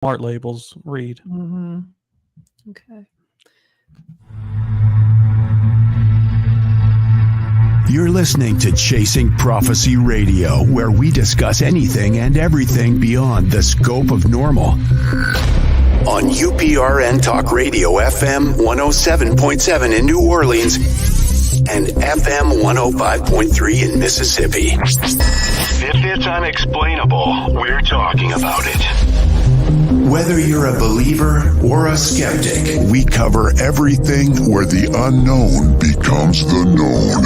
smart labels read. Mm-hmm. Okay. You're listening to Chasing Prophecy Radio, where we discuss anything and everything beyond the scope of normal. On UPRN Talk Radio FM 107.7 in New Orleans and FM 105.3 in Mississippi. If it's unexplainable, we're talking about it. Whether you're a believer or a skeptic, we cover everything where the unknown becomes the known.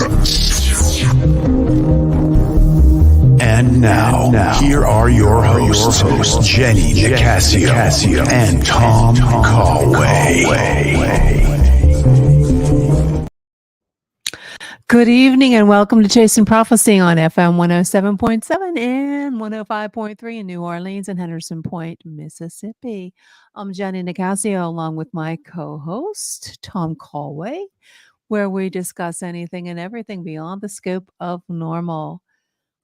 And now, here are your hosts, Jenny Nicasio and Tom Callway. Good evening and welcome to Chasing Prophecy on FM 107.7 and 105.3 in New Orleans and Henderson Point, Mississippi. I'm Jenny Nicasio along with my co-host, Tom Callway, where we discuss anything and everything beyond the scope of normal.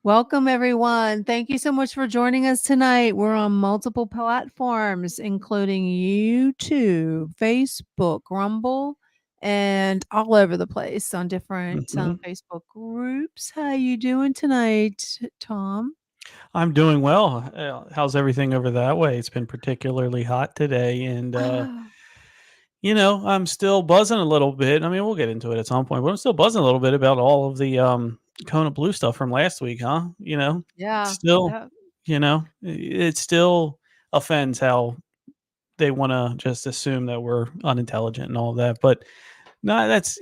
Welcome, everyone. Thank you so much for joining us tonight. We're on multiple platforms, including YouTube, Facebook, Rumble, and all over the place on different Facebook groups. How you doing tonight, Tom? I'm doing well. How's everything over that way? It's been particularly hot today, and I'm still buzzing a little bit. I mean, we'll get into it at some point, but I'm still buzzing a little bit about all of the Kona Blue stuff from last week, huh? It still offends how they want to just assume that we're unintelligent and all of that, but no, that's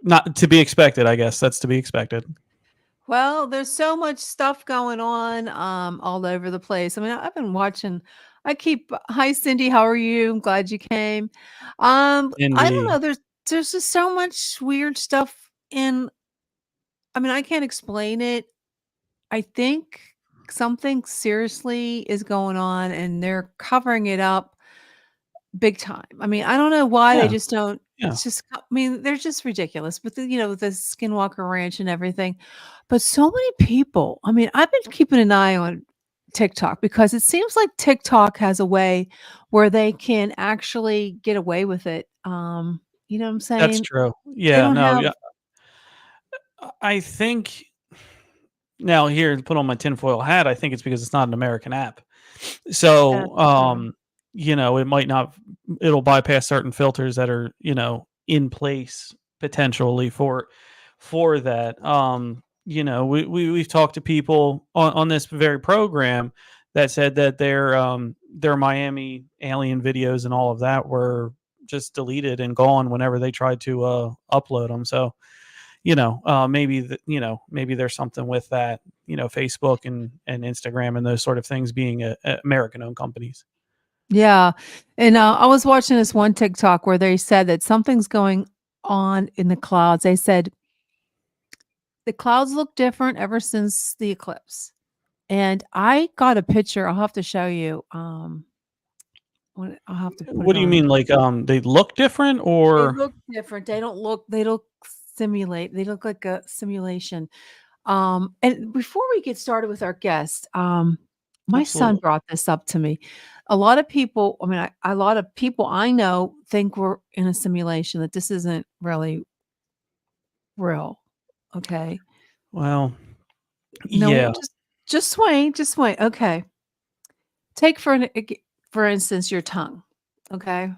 not to be expected. I guess that's to be expected. Well, there's so much stuff going on all over the place. I mean, I've been watching. Hi, Cindy. How are you? I'm glad you came. I don't know. There's just so much weird stuff I mean, I can't explain it. I think something seriously is going on and they're covering it up big time. I mean, I don't know why they just don't. Yeah. It's just, I mean, they're just ridiculous with the Skinwalker Ranch and everything. But so many people, I mean, I've been keeping an eye on TikTok because it seems like TikTok has a way where they can actually get away with it. You know what I'm saying? That's true. Yeah, I think now here to put on my tinfoil hat, I think it's because it's not an American app. So, it might not, it'll bypass certain filters that are, in place potentially for that. We've talked to people on this very program that said that their Miami alien videos and all of that were just deleted and gone whenever they tried to upload them. So, maybe there's something with that, Facebook and Instagram and those sort of things being American-owned companies. Yeah. And I was watching this one TikTok where they said that something's going on in the clouds. They said the clouds look different ever since the eclipse. And I got a picture. I'll have to show you. I'll have to. What do you mean? Like, they look different, or they look different? They look simulate. They look like a simulation. And before we get started with our guest, my son brought this up to me. A lot of people, a lot of people I know think we're in a simulation, that this isn't really real. Okay. Well, no, just wait. Okay. Take for instance, your tongue. Okay.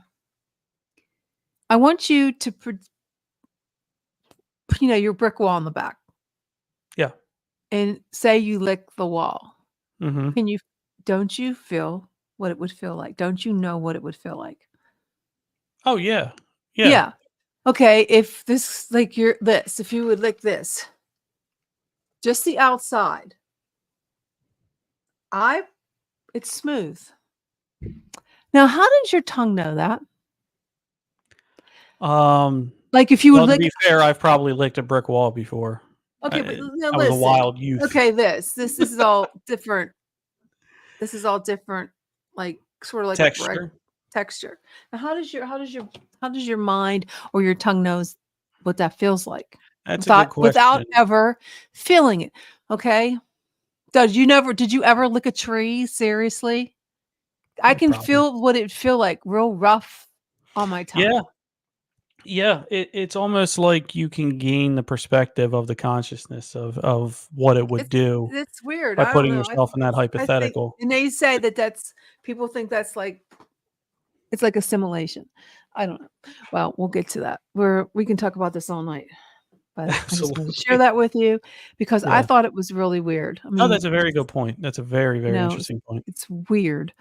I want you to your brick wall in the back. Yeah. And say you lick the wall. Mm-hmm. Don't you feel what it would feel like? Don't you know what it would feel like? Oh, yeah. Yeah. Okay. If if you would lick this, just the outside, it's smooth. Now, how did your tongue know that? Like if you would lick. To be fair, I've probably licked a brick wall before. Okay, but no, I was a wild youth. Okay, this is all different. This is all different, like sort of like texture. Now, how does your mind or your tongue knows what that feels like? That's a good question. Without ever feeling it. Okay. Did you ever lick a tree? Seriously? I can feel what it feel like, real rough on my tongue. Yeah. Yeah, it's almost like you can gain the perspective of the consciousness of what it would do It's weird. by I don't putting know. yourself in that I think, hypothetical. and they say that's people think that's like it's like assimilation. I don't know. Well, we'll get to that. We can talk about this all night. But I just wanted to share Absolutely. that with you because I Yeah. thought it was really weird. I Oh, mean, that's a very good point. That's a very, very interesting point. it's weird.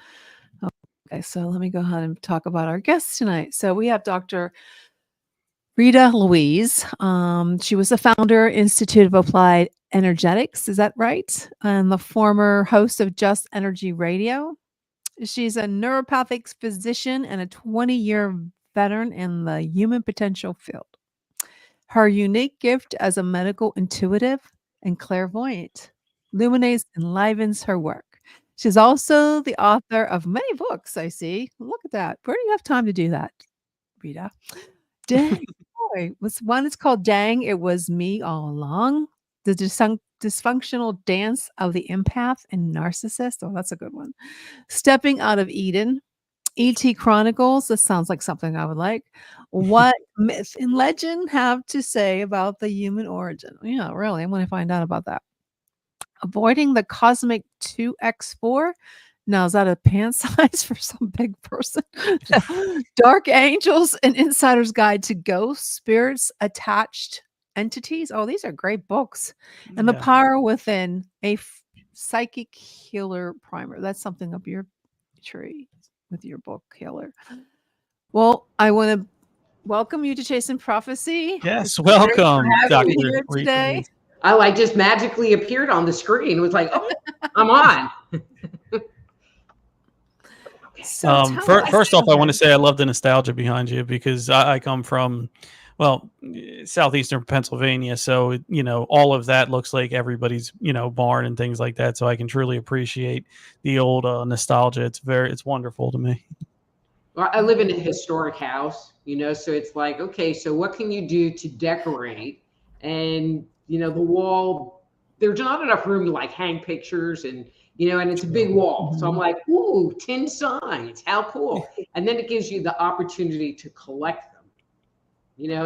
Okay, so let me go ahead and talk about our guests tonight. So we have Dr. Rita Louise. She was the founder, Institute of Applied Energetics. Is that right? And the former host of Just Energy Radio. She's a neuropathic physician and a 20-year veteran in the human potential field. Her unique gift as a medical intuitive and clairvoyant illuminates and enlivens her work. She's also the author of many books, I see. Look at that. Where do you have time to do that, Rita? Dang. Boy, one is called Dang, It Was Me All Along. The dysfunctional dance of the empath and narcissist. Oh, that's a good one. Stepping Out of Eden. E.T. Chronicles. This sounds like something I would like. What myth and legend have to say about the human origin? Yeah, really. I want to find out about that. Avoiding the cosmic 2x4. Now, is that a pant size for some big person? Dark Angels, an insider's guide to ghosts, spirits, attached entities. Oh, these are great books. And The Power Within, a psychic healer primer. That's something up your tree with your book healer. Well, I want to welcome you to Chasing Prophecy. Yes, welcome, Dr. Here today. I just magically appeared on the screen. It was like, oh, I'm on. First off, I want to say I love the nostalgia behind you because I come from, well, southeastern Pennsylvania. So, all of that looks like everybody's, barn and things like that. So I can truly appreciate the old nostalgia. It's wonderful to me. Well, I live in a historic house, so it's like, okay, so what can you do to decorate? And, the wall, there's not enough room to like hang pictures and it's a big wall. So I'm like, ooh, tin signs, how cool. And then it gives you the opportunity to collect them,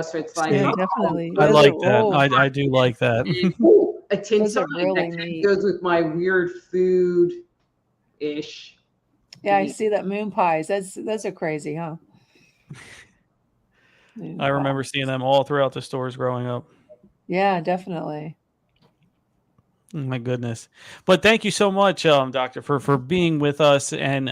so it's like, definitely. I like that. I do like that. Ooh, a tin sign really that goes with my weird food-ish. Yeah, I see that moon pies. Those are crazy, huh? I remember seeing them all throughout the stores growing up. Yeah, definitely. Oh, my goodness. But thank you so much, Doctor, for being with us and,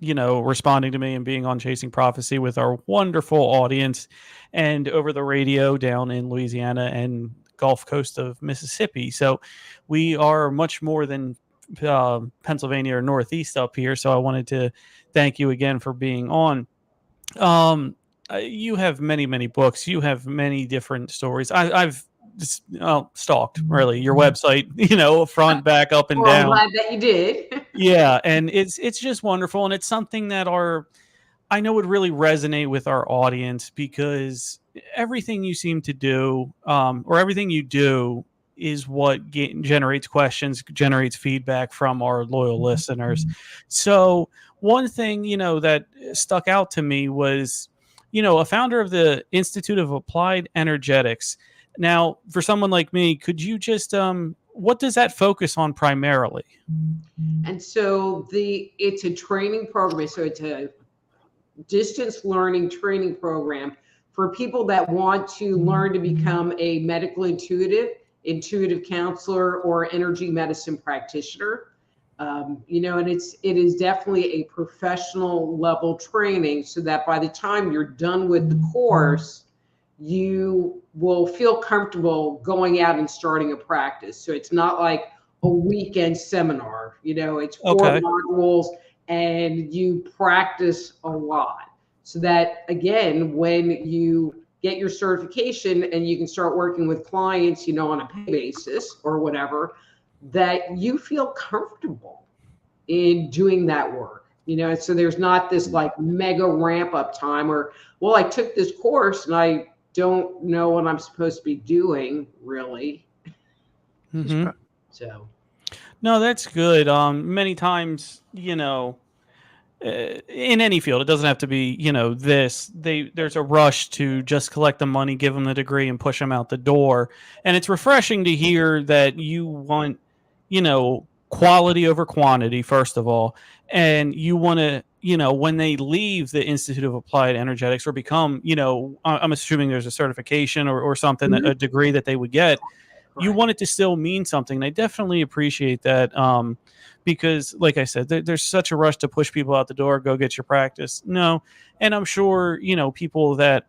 responding to me and being on Chasing Prophecy with our wonderful audience and over the radio down in Louisiana and Gulf Coast of Mississippi. So we are much more than Pennsylvania or Northeast up here. So I wanted to thank you again for being on. You have many, many books. You have many different stories. I've stalked really your website, front, back, up, and down. I'm glad that you did. Yeah, and it's just wonderful, and it's something that I know would really resonate with our audience because everything you seem to do, or everything you do, is what generates questions, generates feedback from our loyal listeners. So one thing that stuck out to me was, a founder of the Institute of Applied Energetics. Now, for someone like me, could you just, what does that focus on primarily? And so it's a training program. So it's a distance learning training program for people that want to learn to become a medical intuitive counselor, or energy medicine practitioner. And it is definitely a professional level training so that by the time you're done with the course, you will feel comfortable going out and starting a practice. So it's not like a weekend seminar, it's 4 modules and you practice a lot. So that, again, when you get your certification and you can start working with clients, on a pay basis or whatever, that you feel comfortable in doing that work. So there's not this like mega ramp up time or, well, I took this course and I don't know what I'm supposed to be doing, really. So, no, that's good. Many times, in any field. It doesn't have to be, there's a rush to just collect the money, give them the degree, and push them out the door. And it's refreshing to hear that you want, quality over quantity, first of all. And you want to, when they leave the Institute of Applied Energetics or become, I'm assuming there's a certification or something, a degree that they would get. You want it to still mean something. I definitely appreciate that. Because like I said, there's such a rush to push people out the door, go get your practice. No. And I'm sure, people that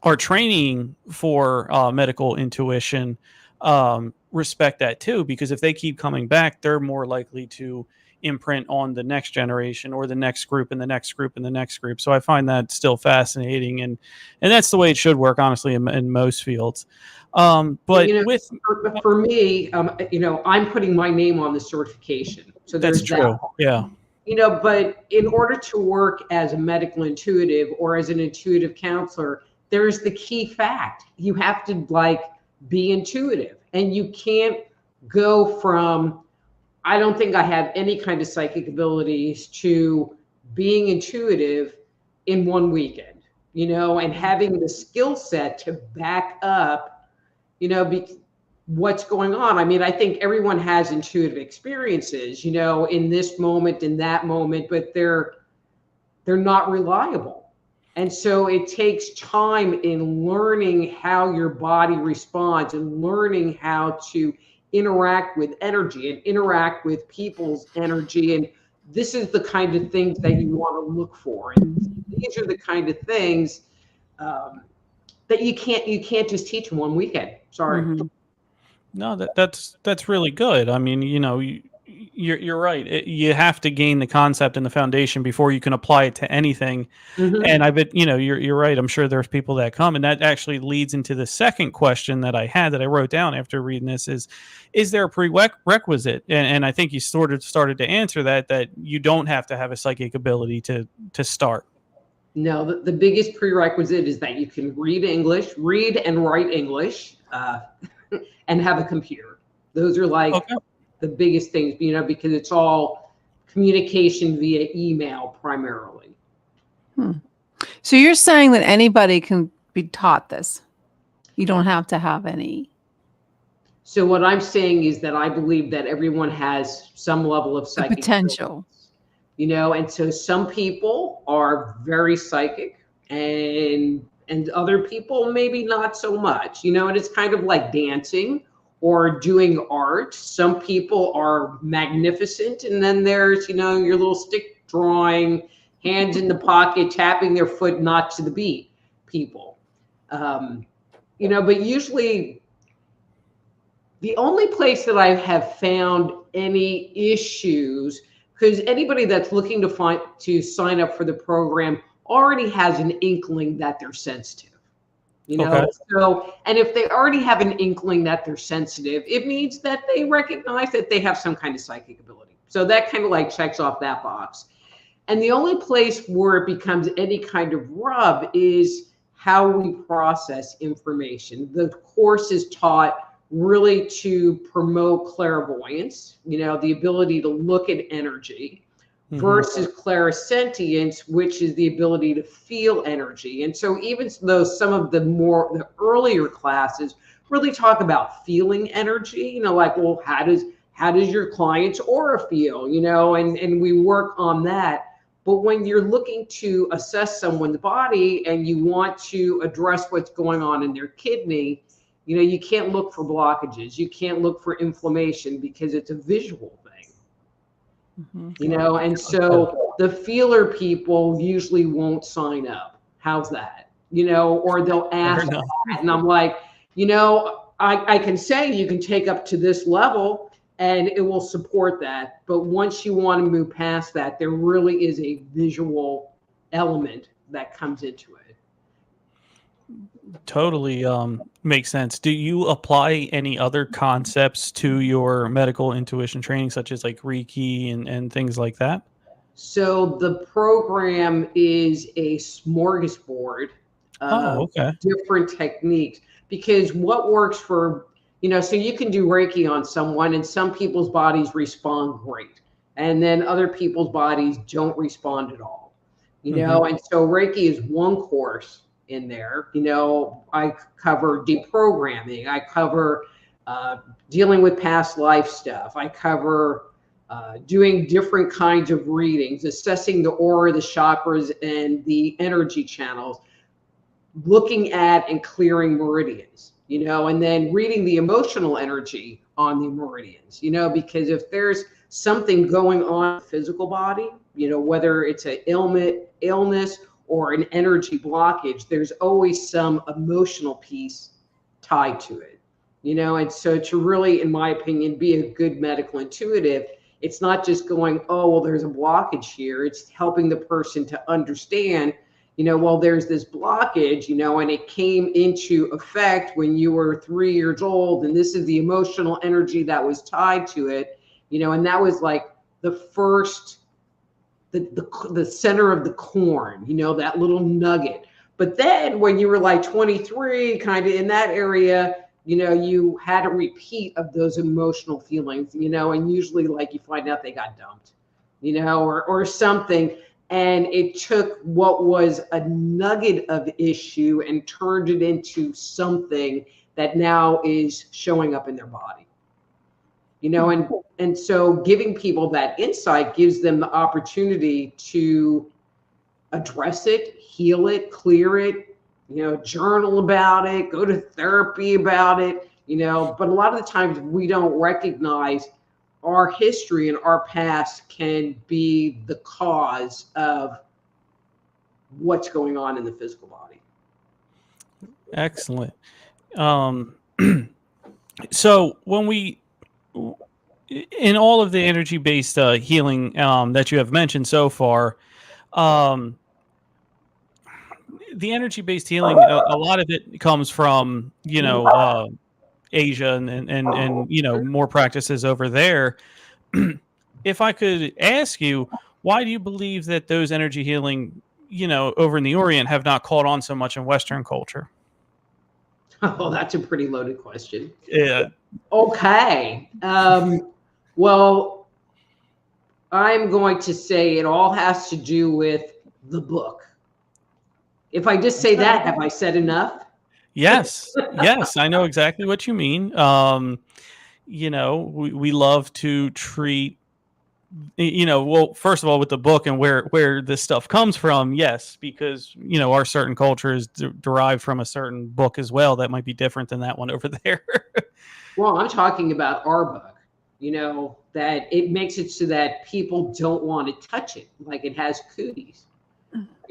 are training for medical intuition respect that too, because if they keep coming back, they're more likely to imprint on the next generation or the next group and the next group and the next group. So I find that still fascinating, and that's the way it should work, honestly, in most fields. But for me, I'm putting my name on the certification. So that's true. Yeah. But in order to work as a medical intuitive or as an intuitive counselor, there's the key fact. You have to be intuitive, and you can't go from, I don't think I have any kind of psychic abilities, to being intuitive in one weekend, and having the skill set to back up, what's going on. I mean, I think everyone has intuitive experiences, in this moment, in that moment, but they're not reliable. And so it takes time in learning how your body responds and learning how to interact with energy and interact with people's energy. And this is the kind of things that you want to look for. And these are the kind of things that you can't just teach in one weekend. Sorry. Mm-hmm. No, that's really good. I mean, you're right. You have to gain the concept and the foundation before you can apply it to anything. Mm-hmm. And I bet, you're right. I'm sure there's people that come, and that actually leads into the second question that I had that I wrote down after reading this is there a prerequisite? And I think you sort of started to answer that you don't have to have a psychic ability to start. No, the biggest prerequisite is that you can read and write English, and have a computer. Those are the biggest things, because it's all communication via email primarily. So you're saying that anybody can be taught this? You don't have to have any. So what I'm saying is that I believe that everyone has some level of psychic potential. And so some people are very psychic, and other people maybe not so much, and it's kind of like dancing or doing art. Some people are magnificent, and then there's, your little stick drawing, hands in the pocket, tapping their foot not to the beat people. But usually the only place that I have found any issues, because anybody that's looking to sign up for the program already has an inkling that they're sensitive. Okay. So, and if they already have an inkling that they're sensitive, it means that they recognize that they have some kind of psychic ability. So that kind of checks off that box. And the only place where it becomes any kind of rub is how we process information. The course is taught really to promote clairvoyance, the ability to look at energy, versus clairsentience, which is the ability to feel energy. And so even though some of the earlier classes really talk about feeling energy, well, how does your client's aura feel, and we work on that. But when you're looking to assess someone's body and you want to address what's going on in their kidney, you can't look for blockages. You can't look for inflammation because it's a visual thing. And so the feeler people usually won't sign up. How's that? Or they'll ask that. And I'm like, I can say you can take up to this level and it will support that. But once you want to move past that, there really is a visual element that comes into it. Totally makes sense. Do you apply any other concepts to your medical intuition training, such as Reiki and things like that? So the program is a smorgasbord of different techniques, because what works for, so you can do Reiki on someone and some people's bodies respond great. and then other people's bodies don't respond at all. And so Reiki is one course in there. I cover deprogramming. I cover dealing with past life stuff. I cover doing different kinds of readings, assessing the aura, the chakras, and the energy channels, looking at and clearing meridians, and then reading the emotional energy on the meridians, because if there's something going on in the physical body, whether it's an illness or an energy blockage, there's always some emotional piece tied to it, and so to really, in my opinion, be a good medical intuitive, it's not just going, oh, well, there's a blockage here. It's helping the person to understand, well, there's this blockage, and it came into effect when you were 3 years old, and this is the emotional energy that was tied to it, and that was like the first, the center of the corn, that little nugget. But then when you were like 23, kind of in that area, you had a repeat of those emotional feelings, and usually like you find out they got dumped, or something. And it took what was a nugget of issue and turned it into something that now is showing up in their body. And so giving people that insight gives them the opportunity to address it, heal it, clear it, journal about it, go to therapy about it, but a lot of the times we don't recognize our history and our past can be the cause of what's going on in the physical body. Excellent. So when in all of the energy-based healing that you have mentioned so far, the energy-based healing, a lot of it comes from, Asia and more practices over there. If I could ask you, why do you believe that those energy healing, over in the Orient have not caught on so much in Western culture? Oh, that's a pretty loaded question. Yeah. Okay. Well, I'm going to say it all has to do with the book. If I just say that, have I said enough? Yes. Yes. I know exactly what you mean. We love to treat, well, first of all, with the book and where this stuff comes from. Yes. Because, our certain culture is derived from a certain book as well. That might be different than that one over there. Well, I'm talking about our book, that it makes it so that people don't want to touch it. Like it has cooties.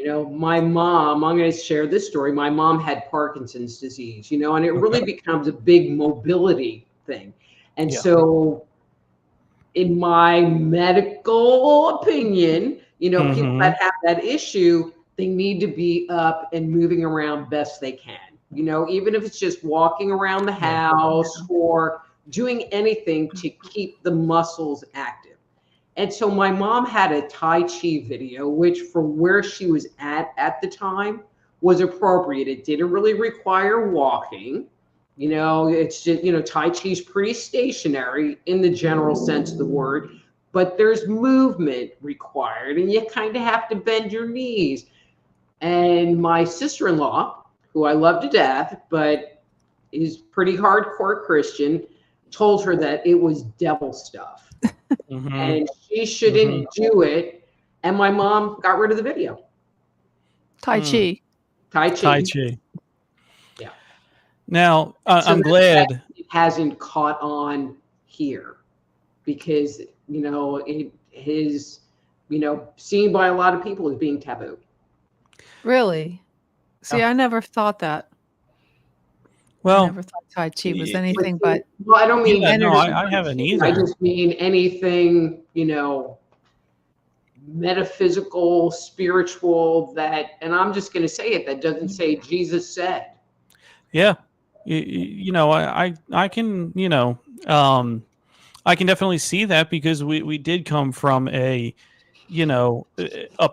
My mom, I'm going to share this story. My mom had Parkinson's disease, and it really becomes a big mobility thing. And so in my medical opinion, people that have that issue, they need to be up and moving around best they can, even if it's just walking around the house or doing anything to keep the muscles active. And so my mom had a Tai Chi video, which for where she was at the time was appropriate. It didn't really require walking. It's just, Tai Chi is pretty stationary in the general sense of the word, but there's movement required and you kind of have to bend your knees. And my sister-in-law, who I love to death, but is pretty hardcore Christian, told her that it was devil stuff. And she shouldn't do it. And my mom got rid of the video. Tai Chi. Yeah. Now, I'm glad it hasn't caught on here because, it is, seen by a lot of people as being taboo. Really? See, I never thought that. Well, I never thought Tai Chi was anything but. Well, I don't mean energy. No, I haven't either. I just mean anything, metaphysical, spiritual and I'm just going to say it, that doesn't say Jesus said. Yeah. I can, I can definitely see that because we did come from a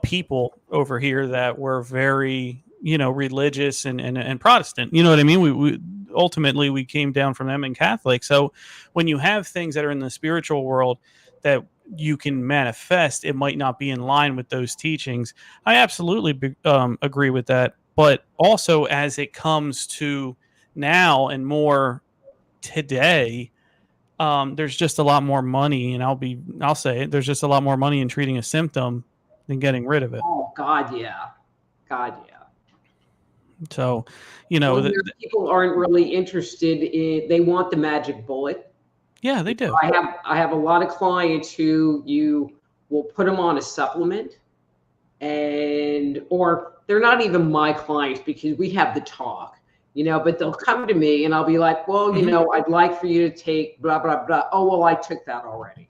people over here that were very, religious and Protestant, you know what I mean? We ultimately we came down from them and Catholic. So when you have things that are in the spiritual world that you can manifest, it might not be in line with those teachings. I absolutely agree with that. But also, as it comes to now and more today, there's just a lot more money, and I'll say it, there's just a lot more money in treating a symptom than getting rid of it. Oh God, yeah. So, people aren't really interested in, they want the magic bullet. Yeah, they do. I have a lot of clients who you will put them on a supplement, or they're not even my clients because we have the talk, but they'll come to me and I'll be like, well, I'd like for you to take blah, blah, blah. Oh, well, I took that already.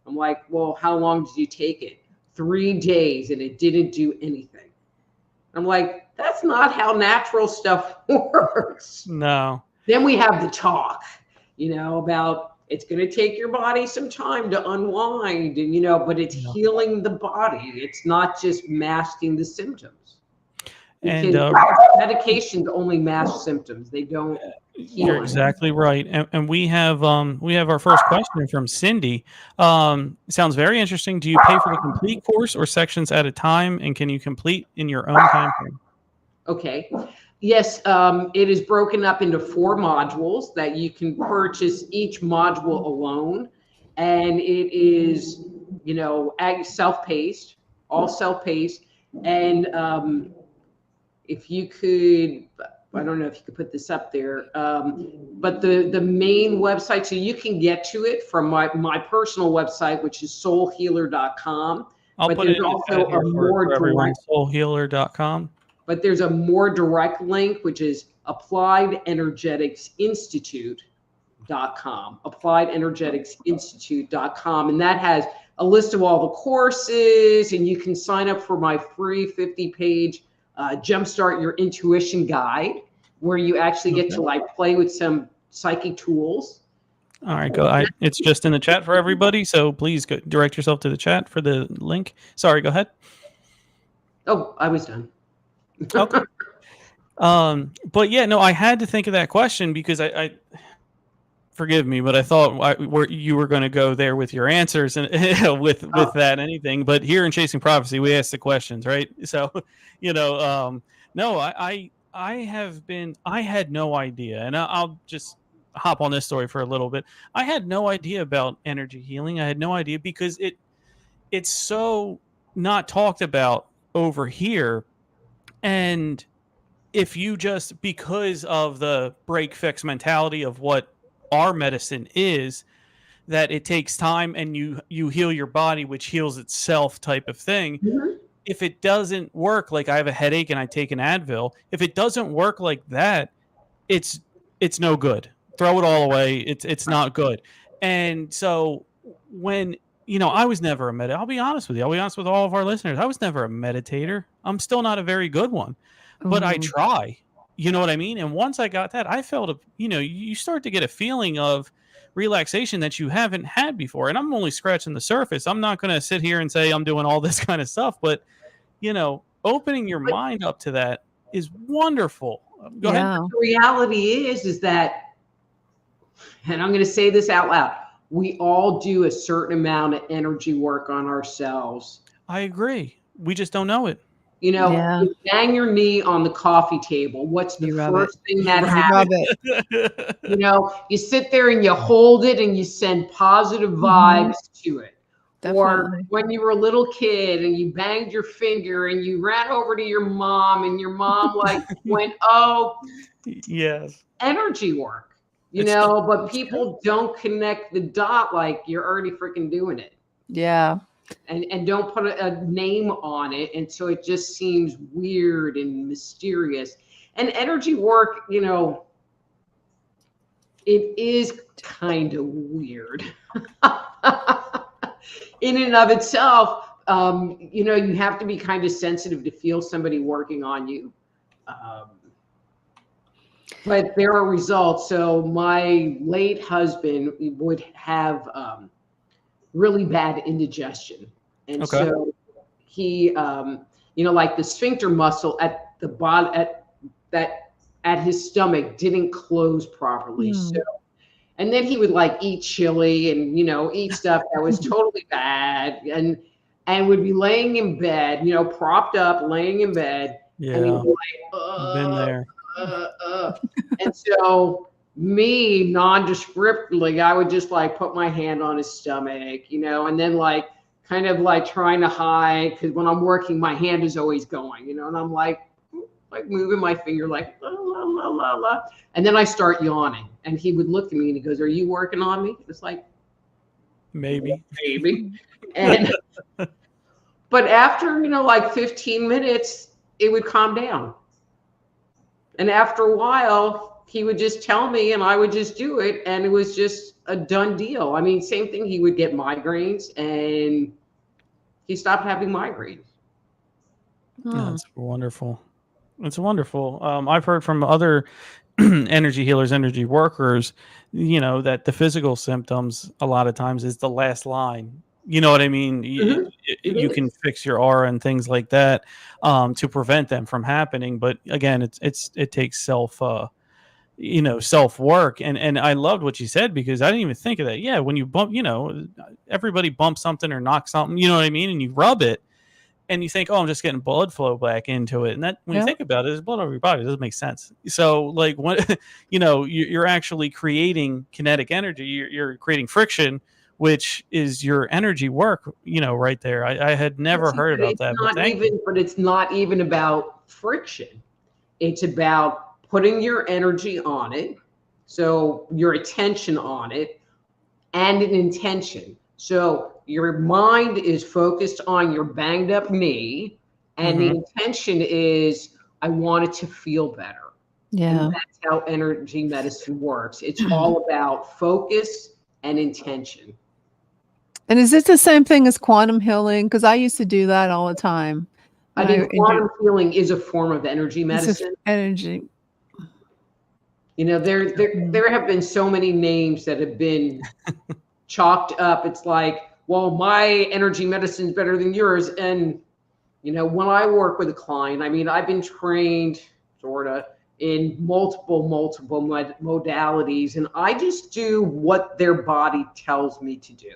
I'm like, well, how long did you take it? 3 days, and it didn't do anything. I'm like, that's not how natural stuff works. No. Then we have the talk, about it's going to take your body some time to unwind, and but it's healing the body. It's not just masking the symptoms. And medications only mask symptoms. They don't heal. You're exactly right. And we have our first question from Cindy. Sounds very interesting. Do you pay for the complete course or sections at a time? And can you complete in your own time frame? Okay. Yes, it is broken up into 4 modules that you can purchase each module alone. And it is, self-paced, all self-paced. And if you could, I don't know if you could put this up there, but the main website, so you can get to it from my personal website, which is soulhealer.com. I'll put it also a more direct soulhealer.com. But there's a more direct link, which is appliedenergeticsinstitute.com, appliedenergeticsinstitute.com. And that has a list of all the courses, and you can sign up for my free 50-page Jumpstart Your Intuition guide, where you actually get to play with some psychic tools. All right, go. It's just in the chat for everybody, so please direct yourself to the chat for the link. Sorry, go ahead. Oh, I was done. Okay. But yeah, no, I had to think of that question because I forgive me, but I thought you were going to go there with your answers and with that anything. But here in Chasing Prophecy, we ask the questions, right? So, no, I had no idea, and I'll just hop on this story for a little bit. I had no idea about energy healing. I had no idea because it's so not talked about over here. And if you just, because of the break fix mentality of what our medicine is, that it takes time and you heal your body, which heals itself type of thing. Mm-hmm. If it doesn't work, like I have a headache and I take an Advil, if it doesn't work like that, it's no good. Throw it all away. It's not good. And so when, I was never a meditator. I'll be honest with you. I'll be honest with all of our listeners. I was never a meditator. I'm still not a very good one, but I try. You know what I mean? And once I got that, I felt, you start to get a feeling of relaxation that you haven't had before. And I'm only scratching the surface. I'm not going to sit here and say I'm doing all this kind of stuff, but, opening your mind up to that is wonderful. Go ahead. The reality is that, and I'm going to say this out loud, we all do a certain amount of energy work on ourselves. I agree. We just don't know it. You bang your knee on the coffee table. What's the first thing that happens? You sit there and you hold it and you send positive vibes to it. Definitely. Or when you were a little kid and you banged your finger and you ran over to your mom and your mom went, oh, yes, energy work. But people don't connect the dot like you're already freaking doing it. Yeah. And don't put a name on it. And so it just seems weird and mysterious. And energy work, it is kind of weird in and of itself. You have to be kind of sensitive to feel somebody working on you. But there are results. So my late husband would have really bad indigestion. And so he, like the sphincter muscle at the bottom, at his stomach didn't close properly. So, And then he would like eat chili and, eat stuff that was totally bad, and would be laying in bed, propped up, laying in bed. Yeah. And he'd be like, Been there. And so me, nondescriptly, I would just like put my hand on his stomach, and then like kind of like trying to hide, because when I'm working, my hand is always going, and I'm like moving my finger like la, la, la, la, la. And then I start yawning, and he would look at me and he goes, "Are you working on me?" It's like, maybe. And but after like 15 minutes, it would calm down. And after a while, he would just tell me and I would just do it. And it was just a done deal. I mean, same thing. He would get migraines and he stopped having migraines. That's wonderful. It's wonderful. I've heard from other energy healers, energy workers, that the physical symptoms a lot of times is the last line. You know what I mean? You can fix your aura and things like that to prevent them from happening. But again, it takes self work. And I loved what you said, because I didn't even think of that. Yeah, when you bump, everybody bumps something or knocks something, you know what I mean? And you rub it and you think, oh, I'm just getting blood flow back into it. And that, when you think about it, there's blood over your body. It doesn't make sense. So like when, you're actually creating kinetic energy, you're creating friction, which is your energy work, right there. I had never heard about that. But it's not even about friction. It's about putting your energy on it. So your attention on it and an intention. So your mind is focused on your banged up knee, and the intention is, I want it to feel better. Yeah. And that's how energy medicine works. It's all about focus and intention. And is it the same thing as quantum healing? Because I used to do that all the time. I mean, quantum healing is a form of energy medicine. Energy. There have been so many names that have been chalked up. It's like, well, my energy medicine is better than yours. And, when I work with a client, I mean, I've been trained sort of in multiple modalities, and I just do what their body tells me to do.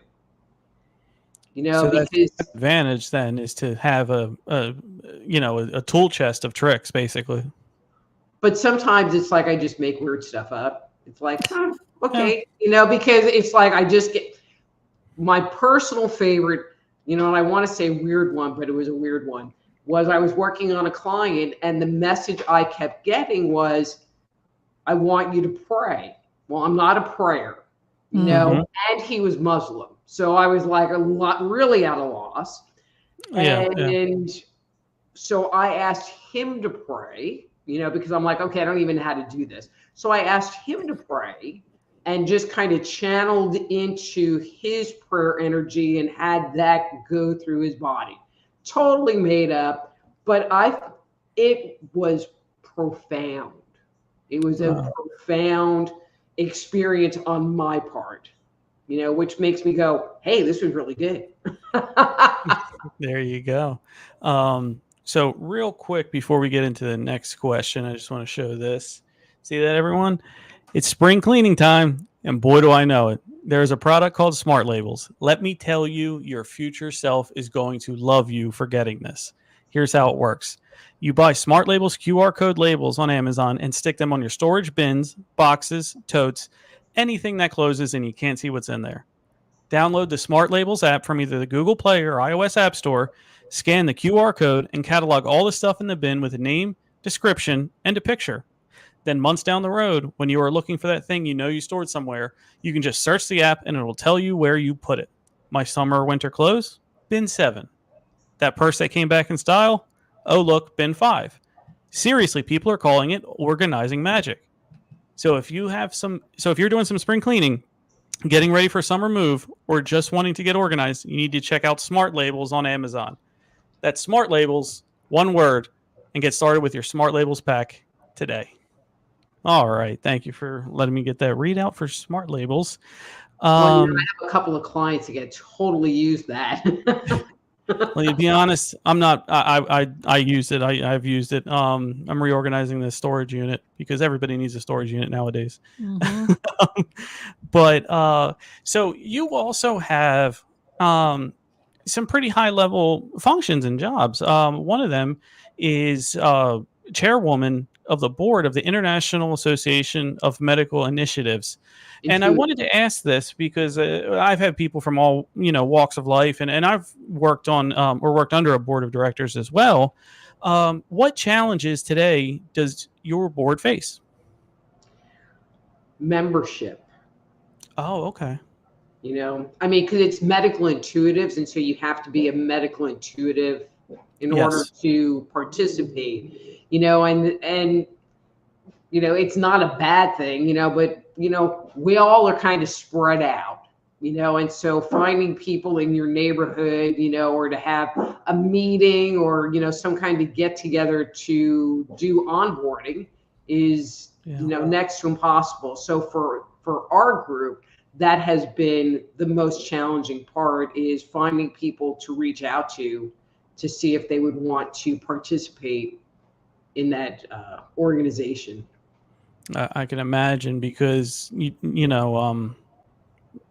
So because the advantage then is to have a tool chest of tricks, basically. But sometimes it's like I just make weird stuff up. It's like, okay, because it's like I just get my personal favorite, and I want to say weird one, but it was a weird one, was I was working on a client and the message I kept getting was, I want you to pray. Well, I'm not a prayer, and he was Muslim. So I was like really at a loss. And so I asked him to pray, because I'm like, okay, I don't even know how to do this. So I asked him to pray and just kind of channeled into his prayer energy and had that go through his body. Totally made up, but it was profound. It was a profound experience on my part, which makes me go, hey, this was really good. There you go. So real quick, before we get into the next question, I just want to show this. See that, everyone? It's spring cleaning time, and boy, do I know it. There's a product called Smart Labels. Let me tell you, your future self is going to love you for getting this. Here's how it works. You buy Smart Labels QR code labels on Amazon and stick them on your storage bins, boxes, totes, anything that closes and you can't see what's in there. Download the Smart Labels app from either the Google Play or iOS App Store, scan the QR code, and catalog all the stuff in the bin with a name, description, and a picture. Then months down the road, when you are looking for that thing you stored somewhere, you can just search the app and it will tell you where you put it. My summer or winter clothes? Bin 7. That purse that came back in style? Oh, look, bin 5. Seriously, people are calling it organizing magic. So if you're doing some spring cleaning, getting ready for a summer move, or just wanting to get organized, you need to check out Smart Labels on Amazon. That's Smart Labels, one word, and get started with your Smart Labels pack today. All right. Thank you for letting me get that readout for Smart Labels. I have a couple of clients that totally use that. Well, to be honest, I'm not. I use it. I've used it. I'm reorganizing the storage unit because everybody needs a storage unit nowadays. Mm-hmm. But so you also have some pretty high level functions and jobs. One of them is chairwoman of the board of the International Association of Medical Initiatives. And I wanted to ask this because I've had people from all walks of life, and I've worked on or worked under a board of directors as well. What challenges today does your board face? Membership. Oh, okay. I mean, because it's medical intuitives, and so you have to be a medical intuitive in order to participate. And it's not a bad thing, but we all are kind of spread out, and so finding people in your neighborhood, or to have a meeting or some kind of get together to do onboarding is next to impossible. So for our group, that has been the most challenging part, is finding people to reach out to see if they would want to participate in that organization. I can imagine, because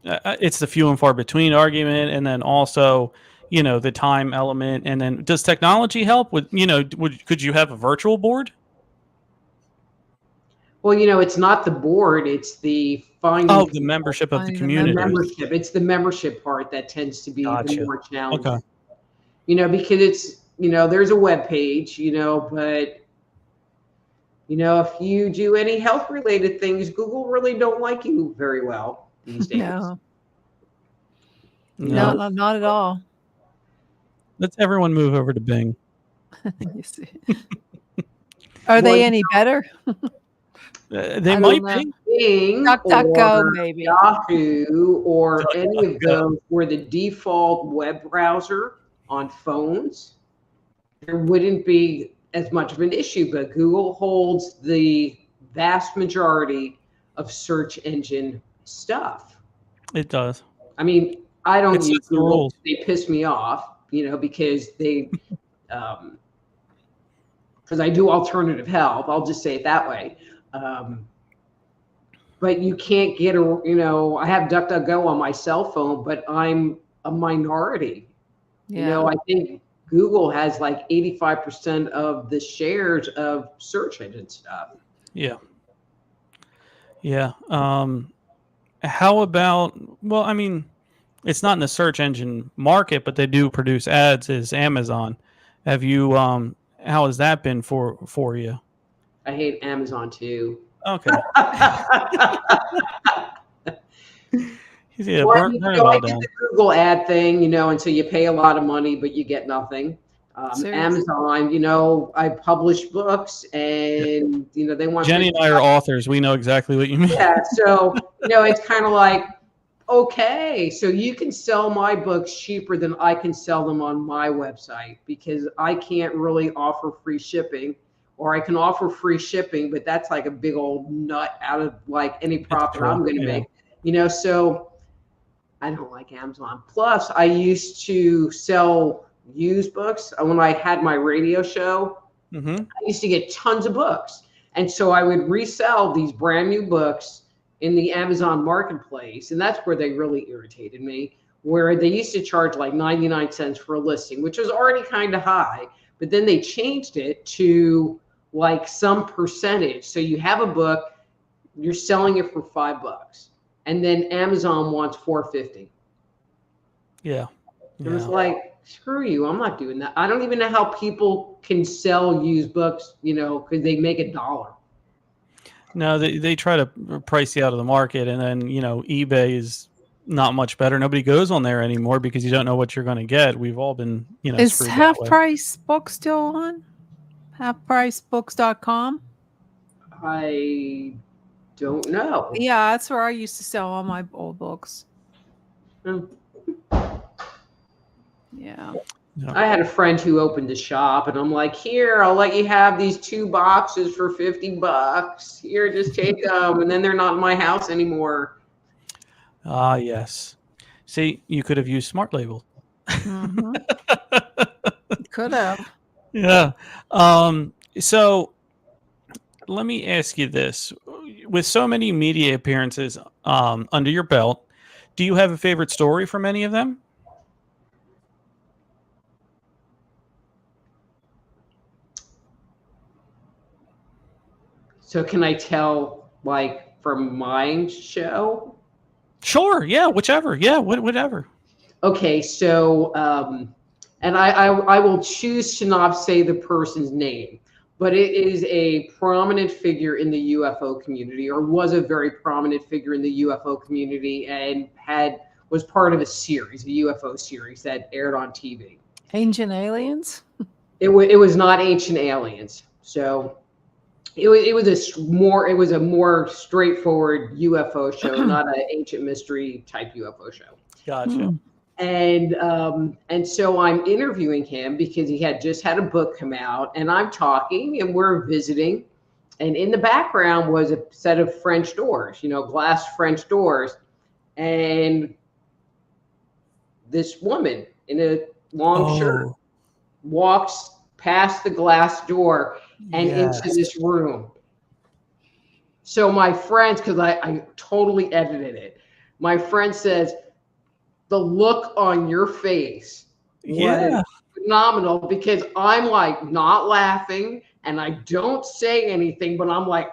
it's the few and far between argument, and then also the time element. And then does technology help with could you have a virtual board? Well, it's not the board, it's the finding the membership of the community. Membership. It's the membership part that tends to be the more challenging. Okay. Because it's there's a web page, but if you do any health related things, Google really don't like you very well these days. No, not at all. Let's everyone move over to Bing. You see. Are they any better? They might be. Bing DuckDuckGo, maybe Yahoo, or any of those were the default web browser on phones. There wouldn't be as much of an issue, but Google holds the vast majority of search engine stuff. It does. I mean, I don't use Google. They piss me off, because they, because I do alternative health. I'll just say it that way. But you can't get I have DuckDuckGo on my cell phone, but I'm a minority. I think Google has like 85% of the shares of search engine stuff. Yeah. Yeah. How about, well, I mean, it's not in the search engine market, but they do produce ads, is Amazon. Have you, how has that been for you? I hate Amazon too. Okay. Yeah, I did the Google ad thing, and so you pay a lot of money, but you get nothing. Amazon, I publish books, and they want Jenny and I are authors. We know exactly what you mean. Yeah, so it's kind of like, okay, so you can sell my books cheaper than I can sell them on my website, because I can't really offer free shipping. Or I can offer free shipping, but that's like a big old nut out of like any profit I'm going to make, so I don't like Amazon. Plus, I used to sell used books when I had my radio show. I used to get tons of books, and so I would resell these brand new books in the Amazon marketplace, and that's where they really irritated me. Where they used to charge like 99 cents for a listing, which was already kind of high, but then they changed it to like some percentage. So you have a book, you're selling it for $5, and then Amazon wants $4.50. Yeah. It was like, screw you, I'm not doing that. I don't even know how people can sell used books, because they make $1. No, they try to price you out of the market, and then eBay is not much better. Nobody goes on there anymore because you don't know what you're going to get. We've all been, is Half Price Book still on? halfpricebooks.com? I don't know. Yeah, that's where I used to sell all my old books. Yeah. I had a friend who opened a shop, and I'm like, here, I'll let you have these 2 boxes for $50. Here, just take them. And then they're not in my house anymore. Ah, yes. See, you could have used Smart Label. Mm-hmm. Could have. Yeah. So let me ask you this. With so many media appearances under your belt, do you have a favorite story from any of them? So can I tell, like, from my show? Sure. Yeah. Whichever. Yeah. Whatever. Okay, so and I will choose to not say the person's name, but it is a prominent figure in the UFO community, or was a very prominent figure in the UFO community, and was part of a series, a UFO series that aired on TV. Ancient Aliens? It was not Ancient Aliens. So it was a more straightforward UFO show, not an ancient mystery type UFO show. Gotcha. And so I'm interviewing him because he had just had a book come out, and I'm talking and we're visiting, and in the background was a set of French doors, glass French doors, and this woman in a long shirt walks past the glass door and into this room. So my friends, because I totally edited it, my friend says, the look on your face was phenomenal, because I'm like not laughing and I don't say anything, but I'm like,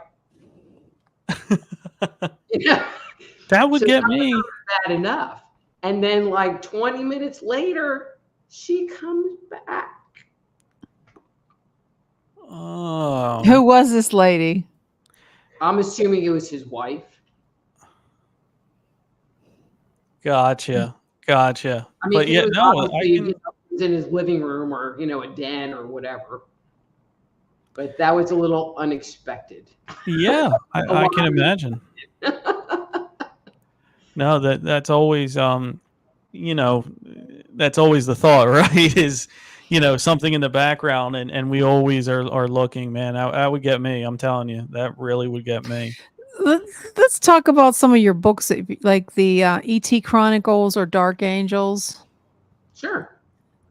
that would get me. Bad enough. And then like 20 minutes later, she comes back. Oh. Who was this lady? I'm assuming it was his wife. Gotcha. I mean, But yeah, no, he was in his living room, or a den or whatever. But that was a little unexpected. Yeah, I can imagine. No, that's always that's always the thought, right? Is something in the background, and we always are looking, man. That would get me. I'm telling you, that really would get me. Let's talk about some of your books, like the E.T. Chronicles or Dark Angels. Sure.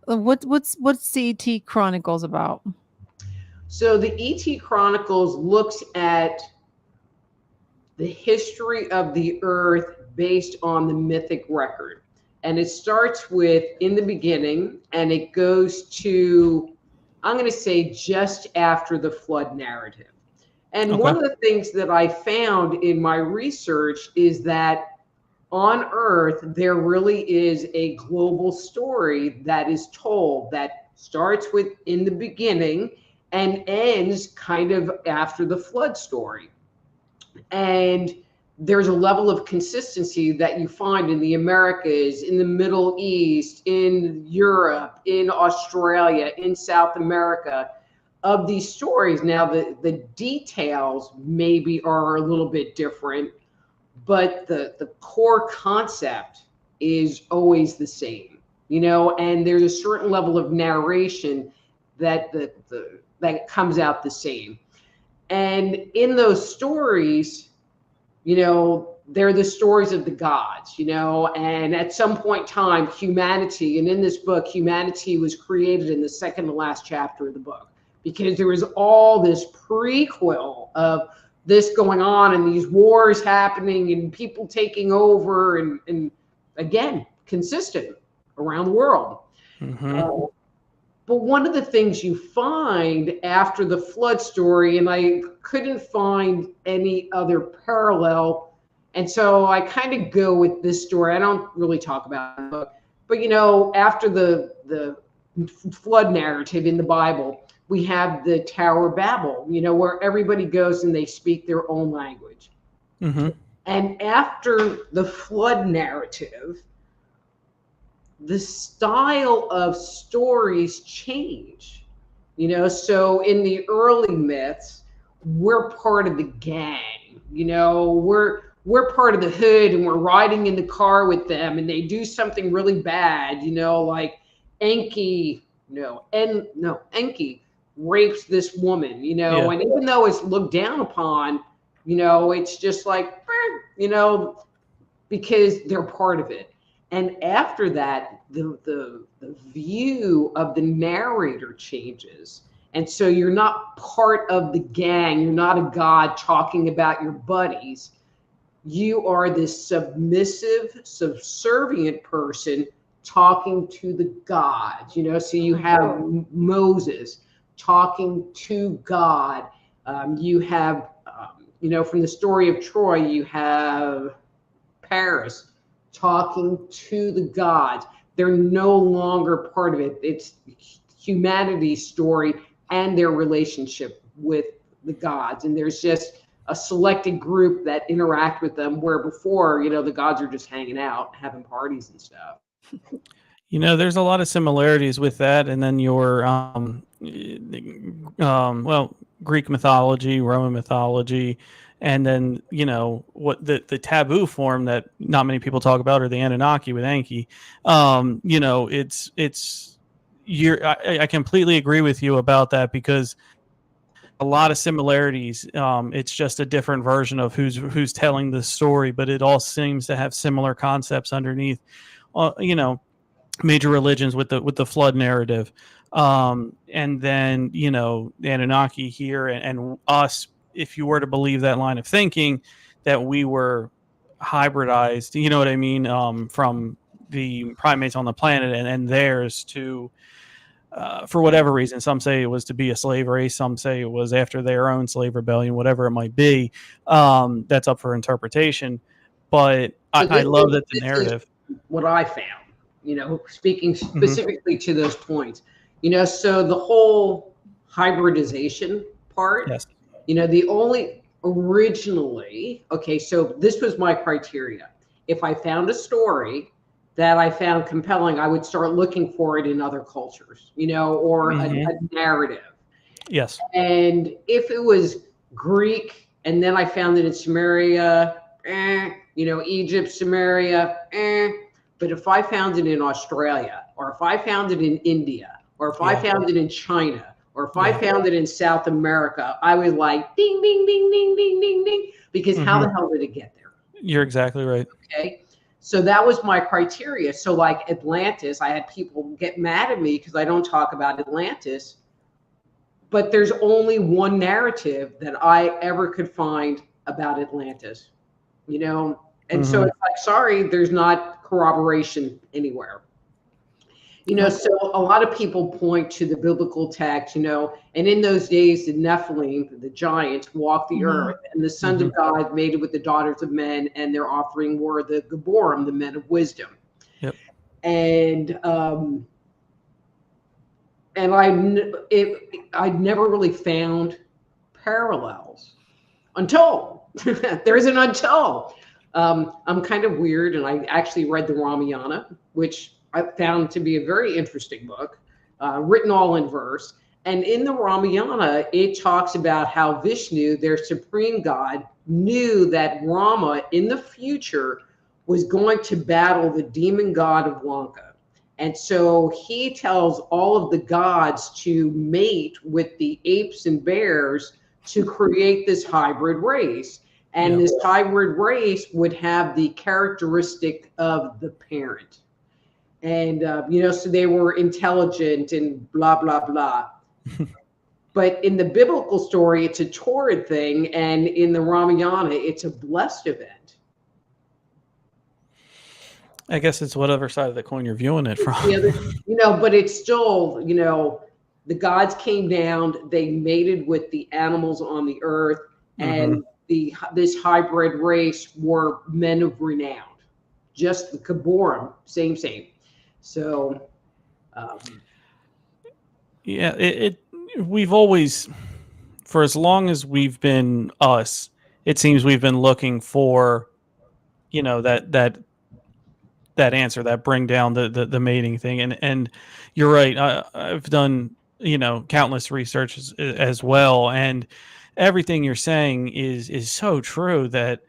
What's the E.T. Chronicles about? So the E.T. Chronicles looks at the history of the Earth based on the mythic record. And it starts with in the beginning, and it goes to, I'm going to say, just after the flood narrative. And one of the things that I found in my research is that on Earth, there really is a global story that is told that starts with in the beginning and ends kind of after the flood story. And there's a level of consistency that you find in the Americas, in the Middle East, in Europe, in Australia, in South America, of these stories. Now, the details maybe are a little bit different, but the core concept is always the same, and there's a certain level of narration that that comes out the same. And in those stories, they're the stories of the gods, and at some point in time, humanity, and in this book, humanity was created in the second to last chapter of the book, because there was all this prequel of this going on and these wars happening and people taking over and again, consistent around the world. Mm-hmm. But one of the things you find after the flood story, and I couldn't find any other parallel, and so I kind of go with this story. I don't really talk about it, but after the flood narrative in the Bible, we have the Tower of Babel, where everybody goes and they speak their own language. Mm-hmm. And after the flood narrative, the style of stories change, so in the early myths, we're part of the gang, we're part of the hood, and we're riding in the car with them, and they do something really bad, like Enki rapes this woman, and even though it's looked down upon, it's just like, because they're part of it. And after that, the view of the narrator changes. And so you're not part of the gang. You're not a god talking about your buddies. You are this submissive, subservient person talking to the gods, you know. So you have Moses talking to God. You have, you know, from the story of Troy, you have Paris talking to the gods. They're no longer part of it. It's humanity's story and their relationship with the gods. And there's just a selected group that interact with them, where before, you know, the gods are just hanging out, having parties and stuff. You know, there's a lot of similarities with that, and then your well, Greek mythology, Roman mythology, and then, you know, what the taboo form that not many people talk about are the Anunnaki with Enki. You know, I completely agree with you about that, because a lot of similarities. It's just a different version of who's telling the story, but it all seems to have similar concepts underneath. You know, major religions with the flood narrative, and then, you know, the Anunnaki here, and us, if you were to believe that line of thinking, that we were hybridized, you know what I mean, from the primates on the planet and theirs to, for whatever reason. Some say it was to be a slave race, some say it was after their own slave rebellion, whatever it might be. That's up for interpretation, but I love that the narrative. What I found, you know, speaking specifically to those points, you know, so the whole hybridization part, Yes. you know, the only originally, okay, so this was my criteria. If I found a story that I found compelling, I would start looking for it in other cultures, you know, or a narrative. Yes. And if it was Greek and then I found it in Sumeria, you know, Egypt, Sumeria, but if I found it in Australia, or if I found it in India, or if I found it in China, or if I found it in South America, I was like, ding, ding, ding, ding, ding, ding, ding, because how the hell did it get there? You're exactly right. Okay. So that was my criteria. So like Atlantis, I had people get mad at me because I don't talk about Atlantis, but there's only one narrative that I ever could find about Atlantis, you know? And so it's like, sorry, there's not corroboration anywhere. You know, so a lot of people point to the biblical text, you know, and in those days, the Nephilim, the giants, walked the earth, and the sons of God mated with the daughters of men, and their offering were the Gaborim, the men of wisdom. Yep. And I never really found parallels until there's an until. I'm kind of weird, and I actually read the Ramayana, which I found to be a very interesting book, written all in verse. And in the Ramayana, it talks about how Vishnu, their supreme god, knew that Rama in the future was going to battle the demon god of Lanka. And so he tells all of the gods to mate with the apes and bears to create this hybrid race. And this hybrid race would have the characteristic of the parent. And, you know, so they were intelligent and blah, blah, blah. But in the biblical story, it's a torrid thing. And in the Ramayana, it's a blessed event. I guess it's whatever side of the coin you're viewing it from. You know, but it's still, you know, the gods came down, they mated with the animals on the earth, and this hybrid race were men of renown. Just the Gaborim, same. So, we've always, for as long as we've been us, it seems we've been looking for, you know, that answer, that bring down the mating thing. And you're right. I've done, you know, countless research as well. And everything you're saying is so true that,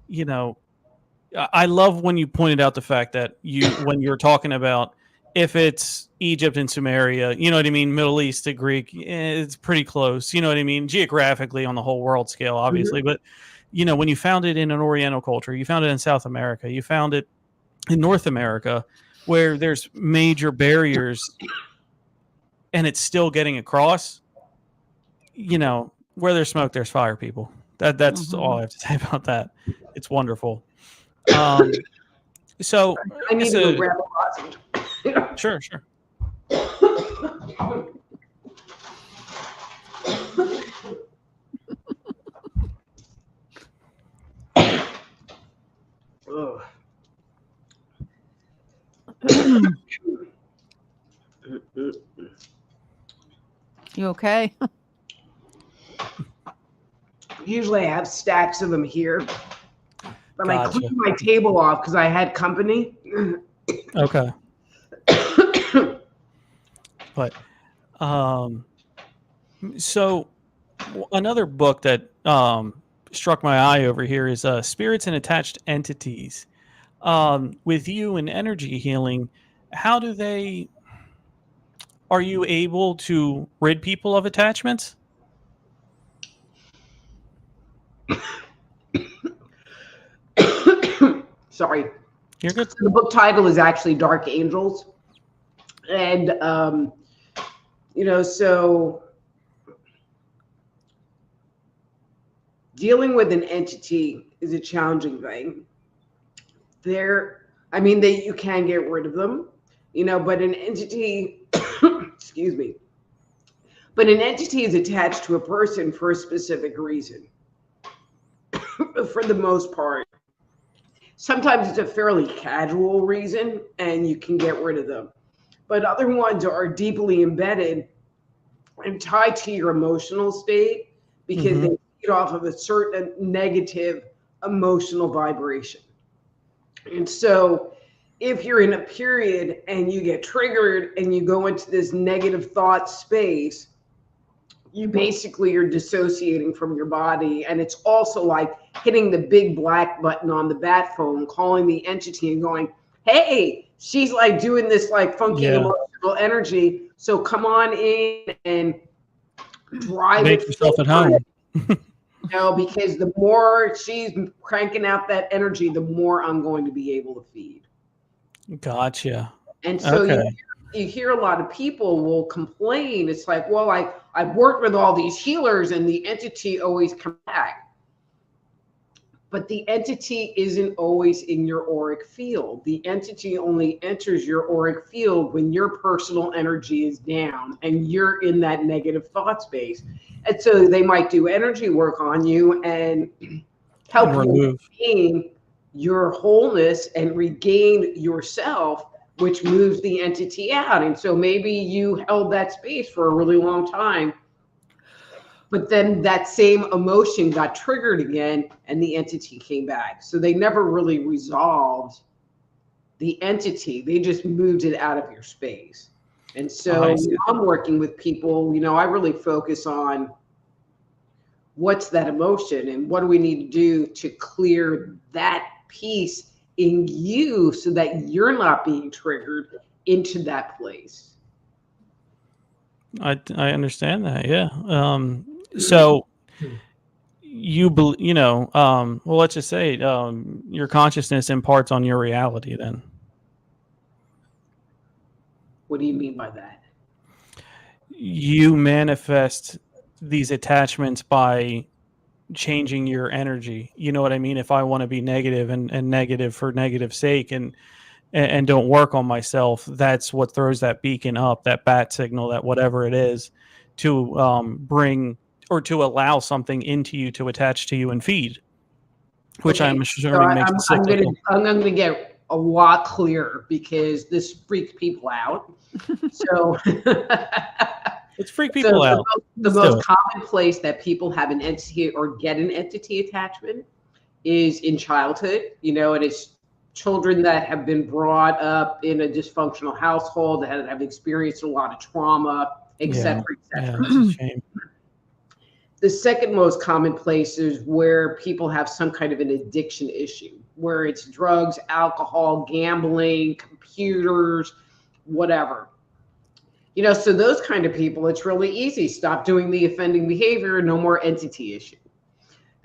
you know, I love when you pointed out the fact that when you're talking about, if it's Egypt and Sumeria, you know what I mean? Middle East to Greek, it's pretty close. You know what I mean? Geographically on the whole world scale, obviously. But, you know, when you found it in an Oriental culture, you found it in South America, you found it in North America, where there's major barriers and it's still getting across. Where there's smoke, there's fire, people. That's all I have to say about that. It's wonderful. So I need to go grab a lozenge. Sure. You okay? Usually I have stacks of them here, but I Gotcha. cleaned my table off because I had company. Okay. But so another book that struck my eye over here is Spirits and Attached Entities. With you and energy healing, are you able to rid people of attachments? Sorry. You're good. The book title is actually Dark Angels. And, so dealing with an entity is a challenging thing. You can get rid of them, but an entity, excuse me, but an entity is attached to a person for a specific reason, for the most part. Sometimes it's a fairly casual reason and you can get rid of them. But other ones are deeply embedded and tied to your emotional state because they feed off of a certain negative emotional vibration. And so if you're in a period and you get triggered and you go into this negative thought space, you basically are dissociating from your body. And it's also like hitting the big black button on the bat phone, calling the entity and going, hey, she's like doing this like funky emotional energy. So come on in and drive Make yourself at home. Because the more she's cranking out that energy, the more I'm going to be able to feed. Gotcha. And so you hear a lot of people will complain. It's like, well, I've worked with all these healers and the entity always comes back. But the entity isn't always in your auric field. The entity only enters your auric field when your personal energy is down and you're in that negative thought space. And so they might do energy work on you and help you regain your wholeness and regain yourself, which moves the entity out. And so maybe you held that space for a really long time, but then that same emotion got triggered again and the entity came back. So they never really resolved the entity. They just moved it out of your space. And so when I'm working with people, I really focus on what's that emotion and what do we need to do to clear that piece in you so that you're not being triggered into that place. I understand that. Yeah. So well, let's just say your consciousness imparts on your reality then. What do you mean by that? You manifest these attachments by changing your energy. You know what I mean? If I want to be negative and negative for negative sake and don't work on myself, that's what throws that beacon up, that bat signal, that whatever it is, to bring or to allow something into you to attach to you and feed, which I'm assuming makes it cyclical. I'm going to get a lot clearer because this freaks people out. So let's freak people out. The most common place that people have an entity or get an entity attachment is in childhood, and it's children that have been brought up in a dysfunctional household, that have experienced a lot of trauma, et cetera, et cetera. Yeah, that's a shame. The second most common place is where people have some kind of an addiction issue, where it's drugs, alcohol, gambling, computers, whatever. So those kind of people, it's really easy. Stop doing the offending behavior, no more entity issue.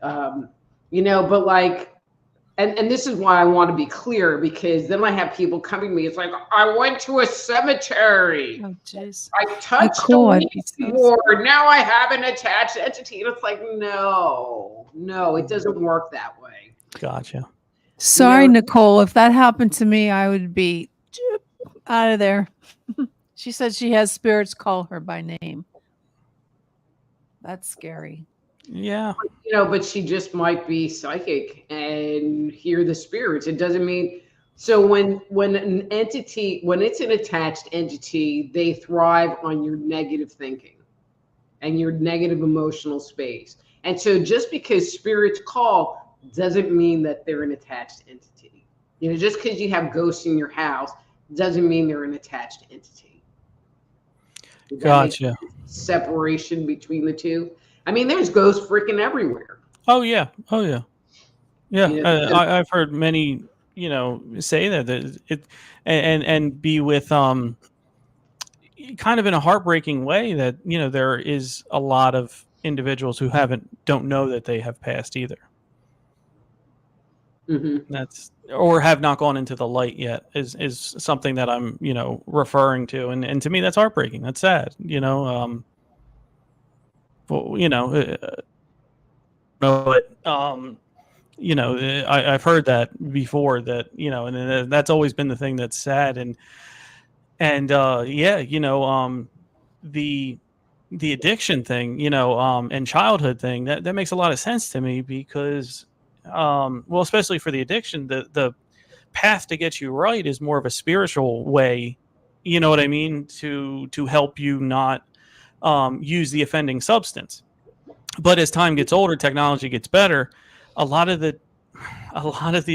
But like and this is why I want to be clear, because then I have people coming to me. It's like, I went to a cemetery. Oh, jeez. I touched a Ouija board. Now I have an attached entity. And it's like, no, it doesn't work that way. Gotcha. Sorry, Nicole. If that happened to me, I would be out of there. She said she has spirits call her by name. That's scary. Yeah. But she just might be psychic and hear the spirits. It doesn't mean. So when it's an attached entity, they thrive on your negative thinking and your negative emotional space. And so just because spirits call doesn't mean that they're an attached entity. Just because you have ghosts in your house doesn't mean they're an attached entity. Gotcha. Separation between the two. I mean, there's ghosts freaking everywhere. Oh yeah. I've heard many, say that it and be with kind of in a heartbreaking way that there is a lot of individuals who don't know that they have passed either. Mm-hmm. That's or have not gone into the light yet is something that I'm referring to, and to me that's heartbreaking. That's sad. I've heard that before, that and that's always been the thing that's sad, and the addiction thing, and childhood thing, that makes a lot of sense to me, because especially for the addiction, the path to get you right is more of a spiritual way, you know what I mean, to help you not use the offending substance. But as time gets older, technology gets better, a lot of the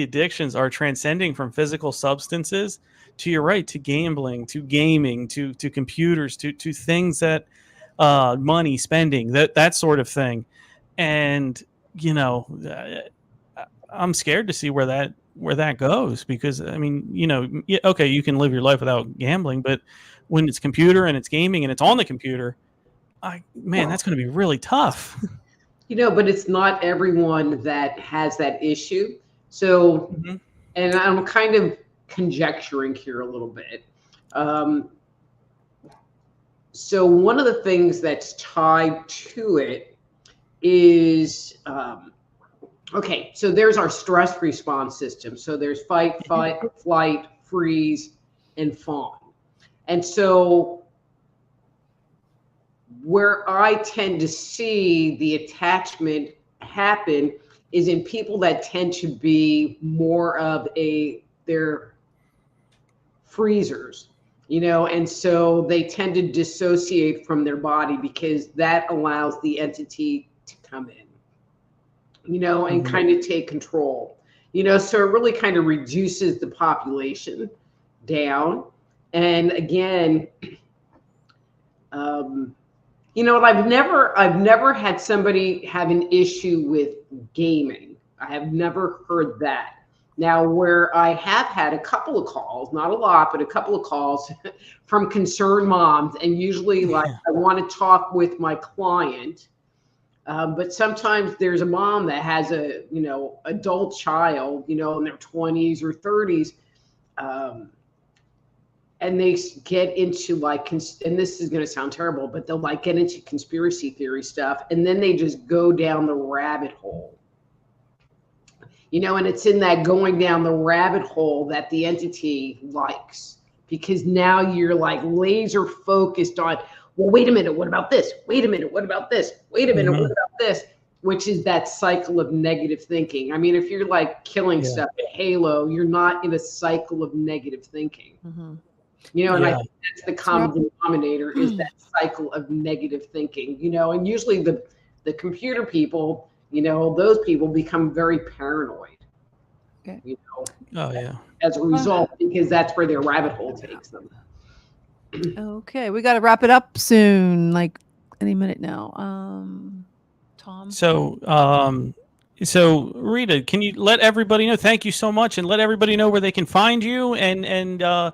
addictions are transcending from physical substances to, you're right, to gambling, to gaming, to computers, to things that money, spending, that sort of thing. And I'm scared to see where that goes, because I mean, okay, you can live your life without gambling, but when it's computer and it's gaming and it's on the computer, that's going to be really tough. But it's not everyone that has that issue. So, mm-hmm. And I'm kind of conjecturing here a little bit. So one of the things that's tied to it is, okay, so there's our stress response system. So there's fight, flight, freeze, and fawn. And so where I tend to see the attachment happen is in people that tend to be more of they're freezers, and so they tend to dissociate from their body, because that allows the entity to come in, and mm-hmm. kind of take control, so it really kind of reduces the population down. And again, I've never had somebody have an issue with gaming. I have never heard that. Now, where I have had a couple of calls, not a lot, but a couple of calls from concerned moms, and usually I want to talk with my client, but sometimes there's a mom that has a adult child, in their 20s or 30s, and they get into and this is going to sound terrible, but they'll get into conspiracy theory stuff, and then they just go down the rabbit hole. And it's in that going down the rabbit hole that the entity likes, because now you're laser focused on, well, wait a minute, what about this? Wait a minute, what about this? Wait a minute, mm-hmm. What about this? Which is that cycle of negative thinking. I mean, if you're killing stuff at Halo, you're not in a cycle of negative thinking. Mm-hmm. And I think that's the common denominator, is that cycle of negative thinking, and usually the computer people, those people become very paranoid, okay. As a result, because that's where their rabbit hole takes them. Okay, we got to wrap it up soon, any minute now. Tom? So Rita, can you let everybody know, thank you so much, and let everybody know where they can find you, and let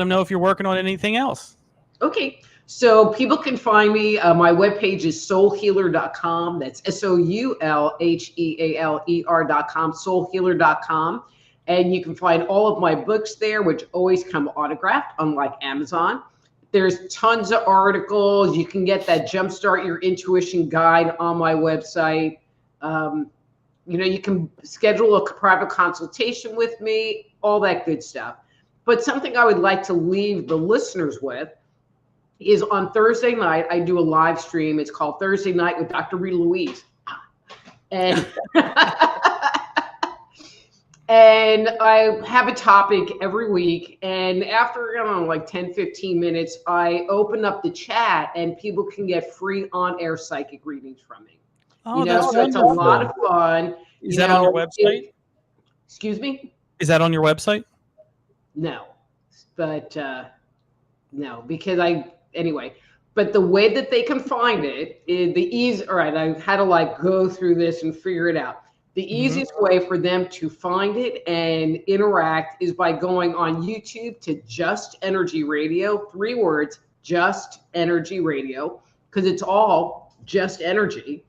them know if you're working on anything else. Okay. So people can find me. My webpage is soulhealer.com. That's soulhealer.com, soulhealer.com. And you can find all of my books there, which always come autographed, unlike Amazon. There's tons of articles. You can get that Jumpstart Your Intuition guide on my website. You can schedule a private consultation with me, all that good stuff. But something I would like to leave the listeners with is on Thursday night, I do a live stream. It's called Thursday Night with Dr. Rita Louise. And and I have a topic every week. And after, 10, 15 minutes, I open up the chat and people can get free on-air psychic readings from me. Oh, so it's a lot of fun. Is that on your website? Excuse me? Is that on your website? No, but no, because anyway, but the way that they can find it is the easy. All right, I had to go through this and figure it out. The easiest way for them to find it and interact is by going on YouTube to Just Energy Radio, 3 words, Just Energy Radio, because it's all just energy.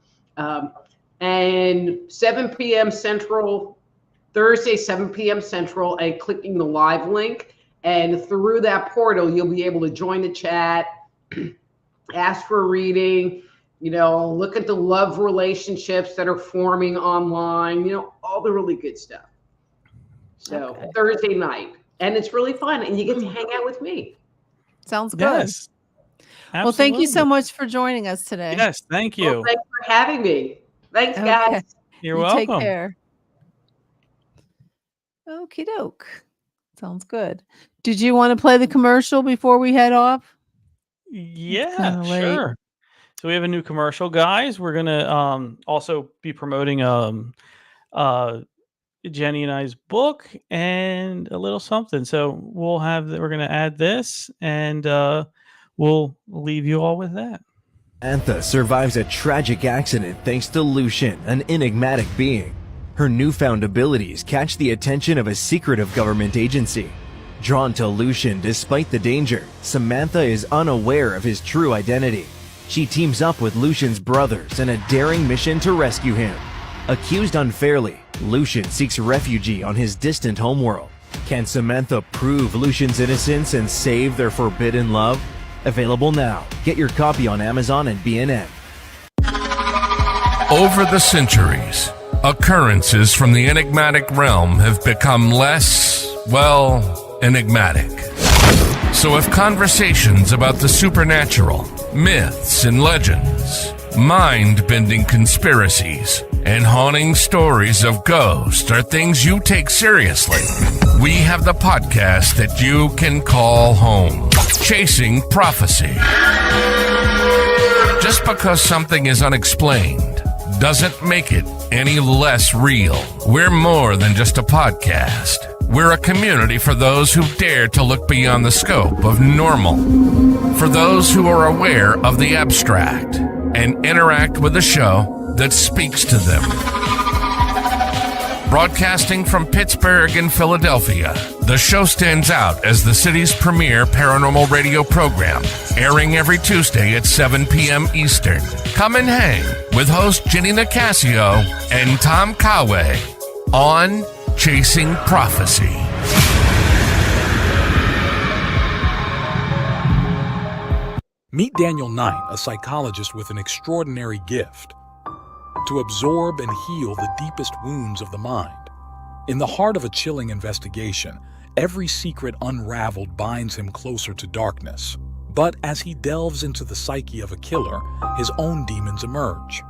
And 7 p.m. Central, Thursday, 7 p.m. Central, and clicking the live link. And through that portal, you'll be able to join the chat, ask for a reading, look at the love relationships that are forming online, all the really good stuff. So Thursday night. And it's really fun. And you get to hang out with me. Sounds good. Yes. Absolutely. Well, thank you so much for joining us today. Yes, thank you. Well, thanks for having me. Thanks, guys. You're welcome. Take care. Okie doke. Sounds good. Did you want to play the commercial before we head off? Yeah, sure. So we have a new commercial, guys. We're gonna also be promoting Jenny and I's book and a little something. So we're gonna add this, and we'll leave you all with that. Samantha survives a tragic accident thanks to Lucian, an enigmatic being. Her newfound abilities catch the attention of a secretive government agency. Drawn to Lucian despite the danger, Samantha is unaware of his true identity. She teams up with Lucian's brothers in a daring mission to rescue him. Accused unfairly, Lucian seeks refuge on his distant homeworld. Can Samantha prove Lucian's innocence and save their forbidden love? Available now. Get your copy on Amazon and BNN. Over the centuries, occurrences from the enigmatic realm have become less, enigmatic. So if conversations about the supernatural, myths and legends, mind-bending conspiracies, and haunting stories of ghosts are things you take seriously, we have the podcast that you can call home. Chasing Prophecy. Just because something is unexplained doesn't make it any less real. We're more than just a podcast. We're a community for those who dare to look beyond the scope of normal. For those who are aware of the abstract and interact with a show that speaks to them. Broadcasting from Pittsburgh and Philadelphia, the show stands out as the city's premier paranormal radio program, airing every Tuesday at 7 p.m. Eastern. Come and hang with host Jenny Nicasio and Tom Conway on Chasing Prophecy. Meet Daniel Knight, a psychologist with an extraordinary gift to absorb and heal the deepest wounds of the mind. In the heart of a chilling investigation, every secret unraveled binds him closer to darkness. But as he delves into the psyche of a killer, his own demons emerge.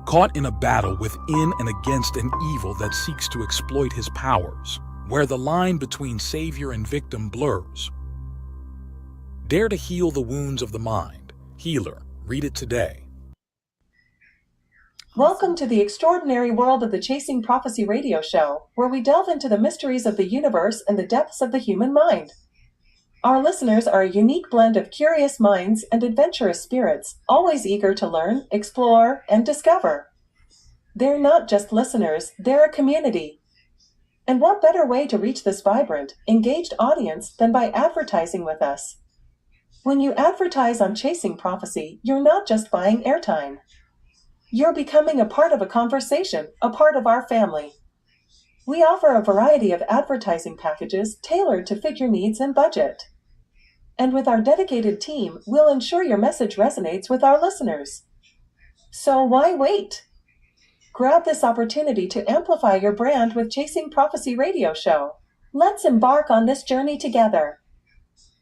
Caught in a battle within and against an evil that seeks to exploit his powers, where the line between savior and victim blurs. Dare to heal the wounds of the mind. Healer. Read it today. Welcome to the extraordinary world of the Chasing Prophecy radio show, where we delve into the mysteries of the universe and the depths of the human mind. Our listeners are a unique blend of curious minds and adventurous spirits, always eager to learn, explore, and discover. They're not just listeners, they're a community. And what better way to reach this vibrant, engaged audience than by advertising with us? When you advertise on Chasing Prophecy, you're not just buying airtime. You're becoming a part of a conversation, a part of our family. We offer a variety of advertising packages tailored to fit your needs and budget. And with our dedicated team, we'll ensure your message resonates with our listeners. So why wait? Grab this opportunity to amplify your brand with Chasing Prophecy Radio Show. Let's embark on this journey together.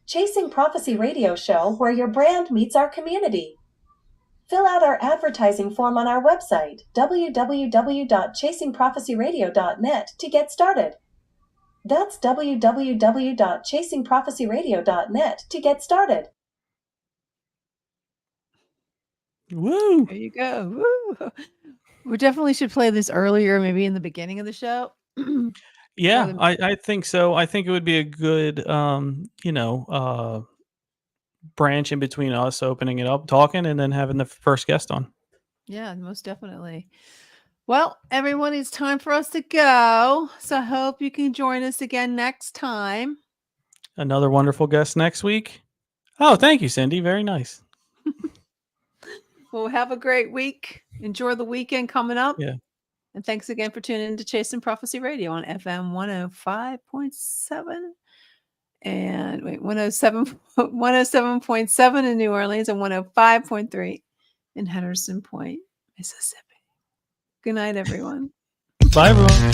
Chasing Prophecy Radio Show, where your brand meets our community. Fill out our advertising form on our website, www.chasingprophecyradio.net, to get started. That's www.chasingprophecyradio.net to get started. Woo! There you go. Woo! We definitely should play this earlier, maybe in the beginning of the show. Yeah, I think so. I think it would be a good, branch in between us opening it up, talking, and then having the first guest on. Yeah, most definitely. Well, everyone, it's time for us to go. So I hope you can join us again next time. Another wonderful guest next week. Oh, thank you, Cindy. Very nice. Well, have a great week. Enjoy the weekend coming up. Yeah. And thanks again for tuning in to Chasing Prophecy Radio on FM 105.7 and 107.7 in New Orleans and 105.3 in Henderson Point, Mississippi. Good night, everyone. Bye, everyone.